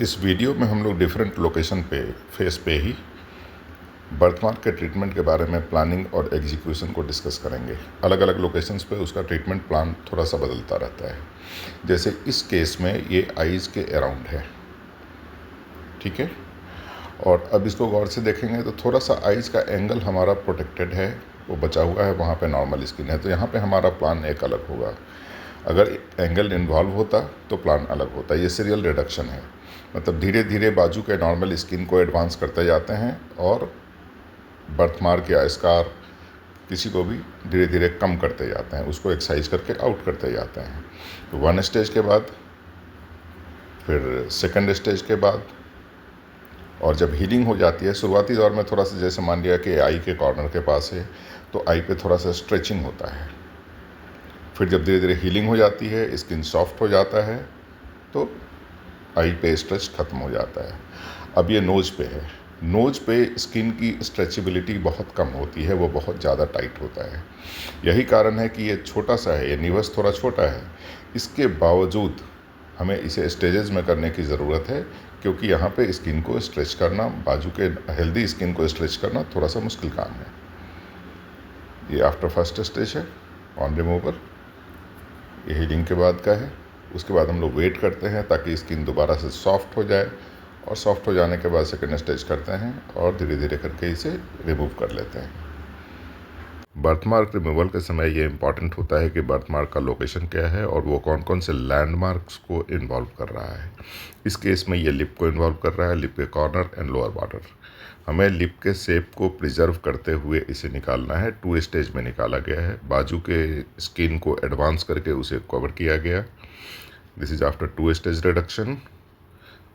इस वीडियो में हम लोग डिफरेंट लोकेशन पे फेस पे ही बर्थमार्क के ट्रीटमेंट के बारे में प्लानिंग और एग्जीक्यूशन को डिस्कस करेंगे। अलग अलग लोकेशंस पे उसका ट्रीटमेंट प्लान थोड़ा सा बदलता रहता है। जैसे इस केस में ये आईज़ के अराउंड है, ठीक है। और अब इसको गौर से देखेंगे तो थोड़ा सा आईज़ का एंगल हमारा प्रोटेक्टेड है, वो बचा हुआ है, वहाँ पे नॉर्मल स्किन है, तो यहाँ पे हमारा प्लान एक अलग होगा। अगर एंगल इन्वॉल्व होता तो प्लान अलग होता। ये सीरियल रिडक्शन है, मतलब धीरे धीरे बाजू के नॉर्मल स्किन को एडवांस करते जाते हैं और बर्थमार्क या स्कार किसी को भी धीरे धीरे कम करते जाते हैं, उसको एक्सरसाइज करके आउट करते जाते हैं। तो वन स्टेज के बाद, फिर सेकंड स्टेज के बाद, और जब हीलिंग हो जाती है शुरुआती दौर में थोड़ा सा, जैसे मान लिया कि आई के कॉर्नर के पास है तो आई पे थोड़ा सा स्ट्रेचिंग होता है। फिर जब धीरे धीरे हीलिंग हो जाती है, स्किन सॉफ्ट हो जाता है, तो आई पे स्ट्रेच खत्म हो जाता है। अब ये नोज़ पे है। नोज़ पे स्किन की स्ट्रेचेबिलिटी बहुत कम होती है, वो बहुत ज़्यादा टाइट होता है। यही कारण है कि ये छोटा सा है, ये निवस थोड़ा छोटा है। इसके बावजूद हमें इसे स्टेजेस में करने की ज़रूरत है, क्योंकि यहाँ पे स्किन को स्ट्रेच करना, बाजू के हेल्दी स्किन को स्ट्रेच करना थोड़ा सा मुश्किल काम है। ये आफ्टर फर्स्ट स्टेज है ऑन रिमूवल, ये हीलिंग के बाद का है। उसके बाद हम लोग वेट करते हैं ताकि स्किन दोबारा से सॉफ्ट हो जाए, और सॉफ्ट हो जाने के बाद सेकंड स्टेज करते हैं और धीरे धीरे करके इसे रिमूव कर लेते हैं। बर्थमार्क रिमूवल के समय ये इम्पॉर्टेंट होता है कि बर्थमार्क का लोकेशन क्या है और वो कौन कौन से लैंडमार्क्स को इन्वॉल्व कर रहा है। इस केस में ये लिप को इन्वॉल्व कर रहा है, लिप के कॉर्नर एंड लोअर बॉर्डर। हमें लिप के शेप को प्रिजर्व करते हुए इसे निकालना है। 2 स्टेज में निकाला गया है। बाजू के स्किन को एडवांस करके उसे कवर किया गया। This is after 2 stage reduction.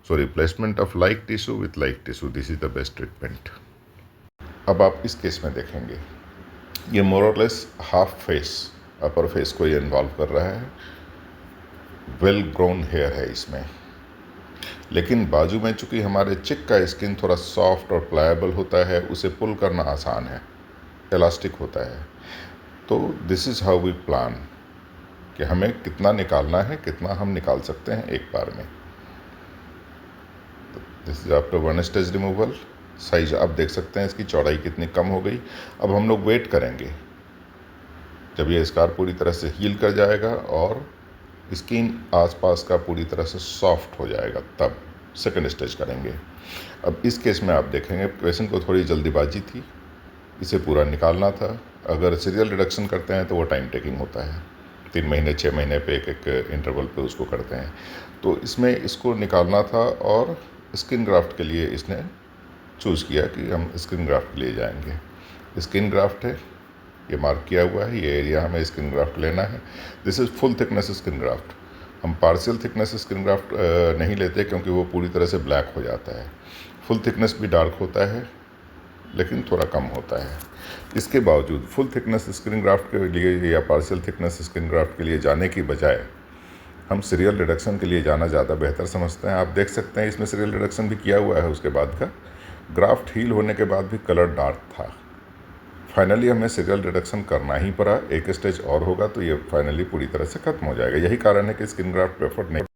So replacement of like tissue with like tissue, this is the best treatment. अब आप इस केस में देखेंगे, ये मोर और लेस हाफ फेस, अपर फेस को ये इन्वॉल्व कर रहा है। वेल ग्रोन हेयर है इसमें, लेकिन बाजू में चूंकि हमारे चिक का स्किन थोड़ा सॉफ्ट और प्लायबल होता है, उसे पुल करना आसान है, इलास्टिक होता है। तो this is how we plan कि हमें कितना निकालना है, कितना हम निकाल सकते हैं एक बार में। This is after 1 stage removal. Size आप देख सकते हैं, इसकी चौड़ाई कितनी कम हो गई। अब हम लोग वेट करेंगे जब ये स्कार पूरी तरह से हील कर जाएगा और स्किन आसपास का पूरी तरह से सॉफ्ट हो जाएगा, तब सेकंड स्टेज करेंगे। अब इस केस में आप देखेंगे पेशेंट को थोड़ी जल्दीबाजी थी, इसे पूरा निकालना था। अगर सीरियल रिडक्शन करते हैं तो वो टाइम टेकिंग होता है, 3 महीने 6 महीने पे एक एक इंटरवल पे उसको करते हैं। तो इसमें इसको निकालना था और स्किन ग्राफ्ट के लिए इसने चूज़ किया कि हम स्किन ग्राफ्ट के लिए जाएंगे। स्किन ग्राफ्ट है, ये मार्क किया हुआ है, ये एरिया हमें स्किन ग्राफ्ट लेना है। This is full thickness skin graft. हम पार्शियल थिकनेस स्किन ग्राफ्ट नहीं लेते, क्योंकि वो पूरी तरह से ब्लैक हो जाता है। फुल थिकनेस भी डार्क होता है, लेकिन थोड़ा कम होता है। इसके बावजूद फुल थिकनेस स्किन ग्राफ्ट के लिए या पार्शियल थिकनेस स्किन ग्राफ्ट के लिए जाने की बजाय हम सीरियल रिडक्शन के लिए जाना ज़्यादा बेहतर समझते हैं। आप देख सकते हैं इसमें सीरियल रिडक्शन भी किया हुआ है। उसके बाद का ग्राफ्ट हील होने के बाद भी कलर डार्क था। फाइनली हमें सीरियल रिडक्शन करना ही पड़ा। एक स्टेज और होगा तो ये फाइनली पूरी तरह से खत्म हो जाएगा। यही कारण है कि स्किन ग्राफ्ट प्रेफर्ड नहीं